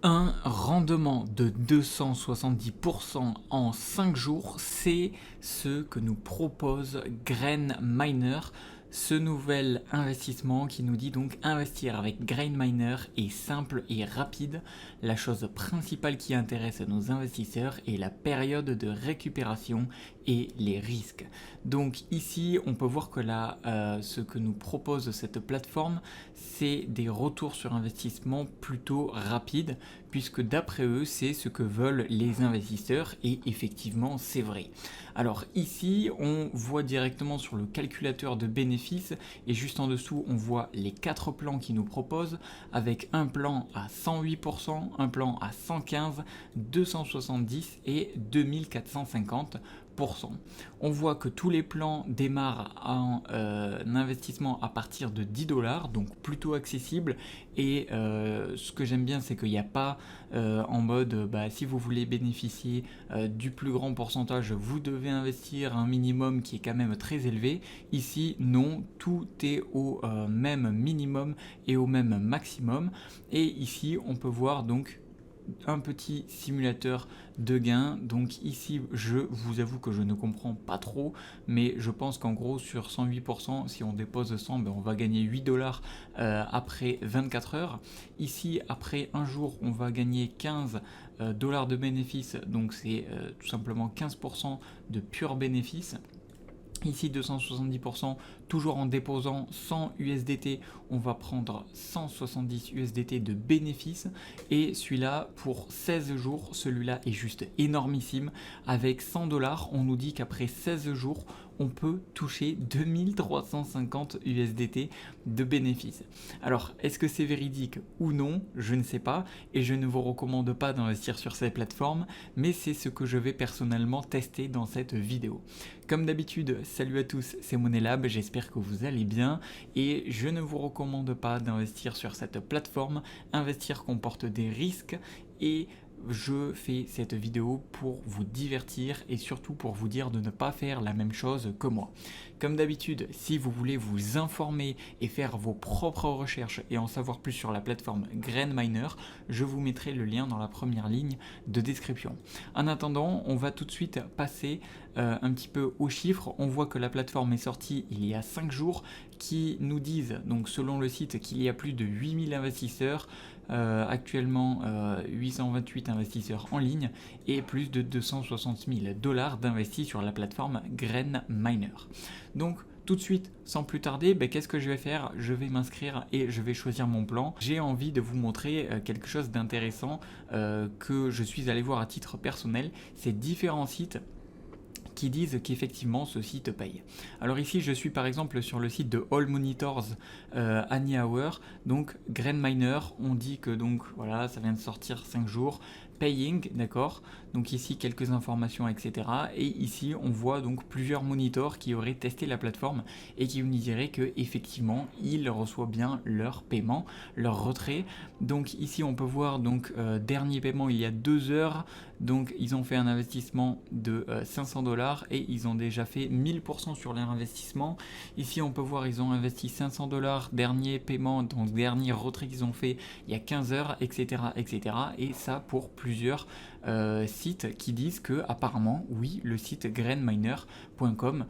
Un rendement de 270% en 5 jours, c'est ce que nous propose GrainMiner, ce nouvel investissement qui nous dit donc investir avec GrainMiner est simple et rapide. La chose principale qui intéresse nos investisseurs est la période de récupération et les risques. Donc ici, on peut voir que là, ce que nous propose cette plateforme, c'est des retours sur investissement plutôt rapides, puisque d'après eux, c'est ce que veulent les investisseurs, et effectivement, c'est vrai. Alors ici, on voit directement sur le calculateur de bénéfices, et juste en dessous, on voit les 4 plans qu'ils nous proposent, avec un plan à 108%, un plan à 115%, 270% et 2450%. On voit que tous les plans démarrent en investissement à partir de 10$, donc plutôt accessible. Et ce que j'aime bien, c'est qu'il n'y a pas en mode si vous voulez bénéficier du plus grand pourcentage, vous devez investir un minimum qui est quand même très élevé. Ici, non, tout est au même minimum et au même maximum. Et ici, on peut voir donc un petit simulateur de gain. Donc ici, je vous avoue que je ne comprends pas trop, mais je pense qu'en gros sur 108%, si on dépose 100, on va gagner 8$ après 24 heures. Ici, après un jour, on va gagner 15 dollars de bénéfices, donc c'est tout simplement 15% de pur bénéfice. Ici 270%, toujours en déposant 100 USDT, on va prendre 170 USDT de bénéfices. Et celui-là, pour 16 jours, celui-là est juste énormissime. Avec 100$, on nous dit qu'après 16 jours, on peut toucher 2350 USDT de bénéfices. Alors, est-ce que c'est véridique ou non? Je ne sais pas, et je ne vous recommande pas d'investir sur ces plateformes, mais c'est ce que je vais personnellement tester dans cette vidéo. Comme d'habitude, salut à tous, c'est Monelab, j'espère que vous allez bien, et je ne vous recommande pas d'investir sur cette plateforme. Investir comporte des risques, et je fais cette vidéo pour vous divertir et surtout pour vous dire de ne pas faire la même chose que moi. Comme d'habitude, si vous voulez vous informer et faire vos propres recherches et en savoir plus sur la plateforme GrainMiner, je vous mettrai le lien dans la première ligne de description. En attendant, on va tout de suite passer un petit peu aux chiffres. On voit que la plateforme est sortie il y a 5 jours, qui nous disent, donc selon le site, qu'il y a plus de 8000 investisseurs, actuellement 828 investisseurs en ligne et plus de 260 000$ d'investis sur la plateforme GrainMiner. Donc tout de suite, sans plus tarder, qu'est-ce que je vais faire? Je vais m'inscrire et je vais choisir mon plan. J'ai envie de vous montrer quelque chose d'intéressant que je suis allé voir à titre personnel. C'est différents sites qui disent qu'effectivement ce site paye. Alors ici je suis par exemple sur le site de All Monitors Any Hour, donc GrainMiner, on dit que donc voilà, ça vient de sortir 5 jours, paying, d'accord, donc ici quelques informations, etc. Et ici on voit donc plusieurs monitors qui auraient testé la plateforme et qui nous diraient que effectivement ils reçoivent bien leur paiement, leur retrait. Donc ici on peut voir donc dernier paiement il y a 2 heures, donc ils ont fait un investissement de 500$ et ils ont déjà fait 1000% sur leur investissement. Ici on peut voir ils ont investi 500$, dernier paiement, donc dernier retrait qu'ils ont fait il y a 15 heures, etc. etc. Et ça pour plusieurs sites qui disent que apparemment oui, le site grainminer.com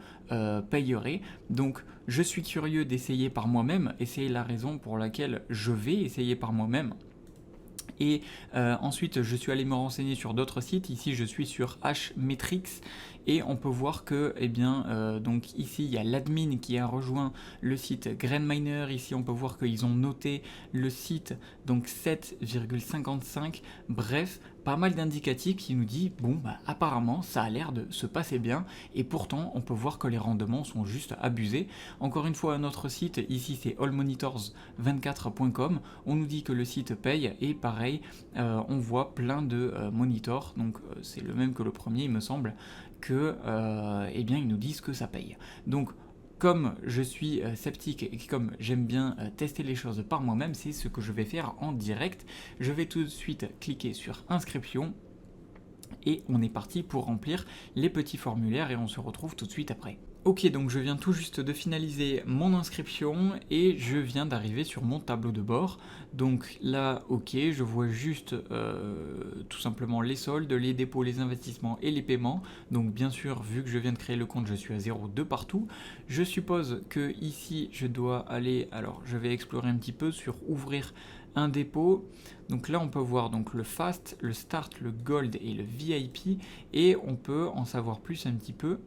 payerait. Donc je suis curieux d'essayer par moi-même, et c'est la raison pour laquelle je vais essayer par moi-même. Et ensuite je suis allé me renseigner sur d'autres sites. Ici je suis sur Hmetrics et on peut voir que donc ici il y a l'admin qui a rejoint le site GrainMiner. Ici on peut voir qu'ils ont noté le site donc 7,55. Bref, pas mal d'indicatifs qui nous dit apparemment ça a l'air de se passer bien, et pourtant on peut voir que les rendements sont juste abusés. Encore une fois, un autre site, ici c'est allmonitors24.com, on nous dit que le site paye, et pareil on voit plein de monitors, donc c'est le même que le premier il me semble, que ils nous disent que ça paye. Donc comme je suis sceptique et comme j'aime bien tester les choses par moi-même, c'est ce que je vais faire en direct. Je vais tout de suite cliquer sur inscription et on est parti pour remplir les petits formulaires et on se retrouve tout de suite après. Ok, donc je viens tout juste de finaliser mon inscription et je viens d'arriver sur mon tableau de bord. Donc là, ok, je vois juste tout simplement les soldes, les dépôts, les investissements et les paiements. Donc bien sûr, vu que je viens de créer le compte, je suis à 0 de partout. Je suppose que ici, je dois aller, alors je vais explorer un petit peu sur ouvrir un dépôt. Donc là, on peut voir donc le Fast, le Start, le Gold et le VIP et on peut en savoir plus un petit peu.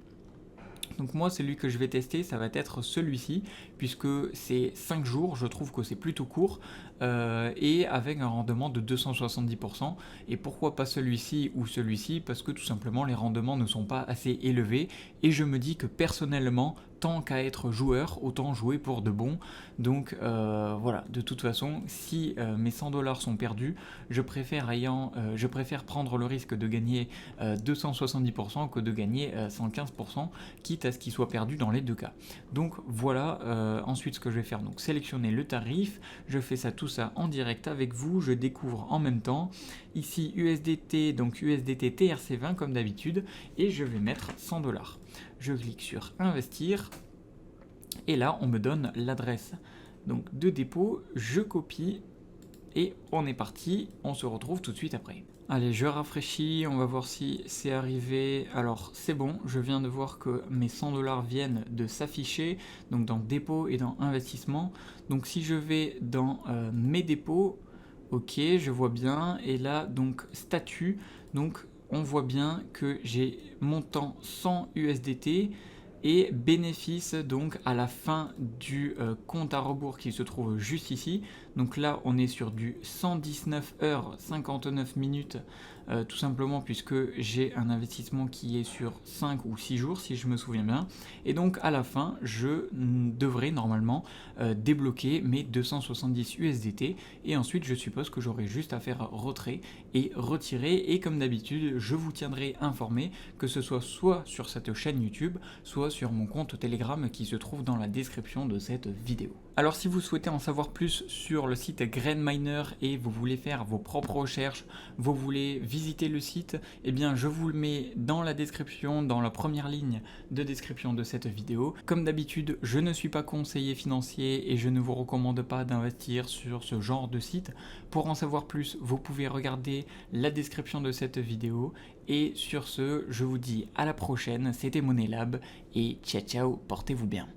Donc moi, celui que je vais tester, ça va être celui-ci, puisque c'est 5 jours, je trouve que c'est plutôt court, et avec un rendement de 270%. Et pourquoi pas celui-ci ou celui-ci? Parce que tout simplement, les rendements ne sont pas assez élevés, et je me dis que personnellement, tant qu'à être joueur, autant jouer pour de bon. Donc voilà, de toute façon, si mes 100$ sont perdus, je préfère prendre le risque de gagner 270% que de gagner 115%, quitte à ce qu'il soit perdu dans les deux cas. Donc voilà, ensuite ce que je vais faire, donc sélectionner le tarif, je fais tout ça en direct avec vous, je découvre en même temps. Ici USDT, donc USDT TRC20 comme d'habitude, et je vais mettre 100$. Je clique sur investir, et là on me donne l'adresse donc de dépôt, je copie, et on est parti, on se retrouve tout de suite après. Allez, je rafraîchis, on va voir si c'est arrivé. Alors c'est bon, je viens de voir que mes 100$ viennent de s'afficher, donc dans dépôt et dans investissement. Donc si je vais dans mes dépôts, ok, je vois bien, et là donc statut, donc on voit bien que j'ai montant 100 USDT et bénéfice donc à la fin du compte à rebours qui se trouve juste ici. Donc là on est sur du 119 heures 59 minutes tout simplement puisque j'ai un investissement qui est sur 5 ou 6 jours si je me souviens bien, et donc à la fin je devrais normalement débloquer mes 270 USDT, et ensuite je suppose que j'aurai juste à faire retrait et retirer, et comme d'habitude je vous tiendrai informé, que ce soit sur cette chaîne YouTube, soit sur mon compte Telegram qui se trouve dans la description de cette vidéo. Alors si vous souhaitez en savoir plus sur le site GrainMiner et vous voulez faire vos propres recherches, vous voulez visiter le site, eh bien je vous le mets dans la description, dans la première ligne de description de cette vidéo. Comme d'habitude, je ne suis pas conseiller financier et je ne vous recommande pas d'investir sur ce genre de site. Pour en savoir plus, vous pouvez regarder la description de cette vidéo. Et sur ce, je vous dis à la prochaine, c'était Money Lab et ciao ciao, portez-vous bien.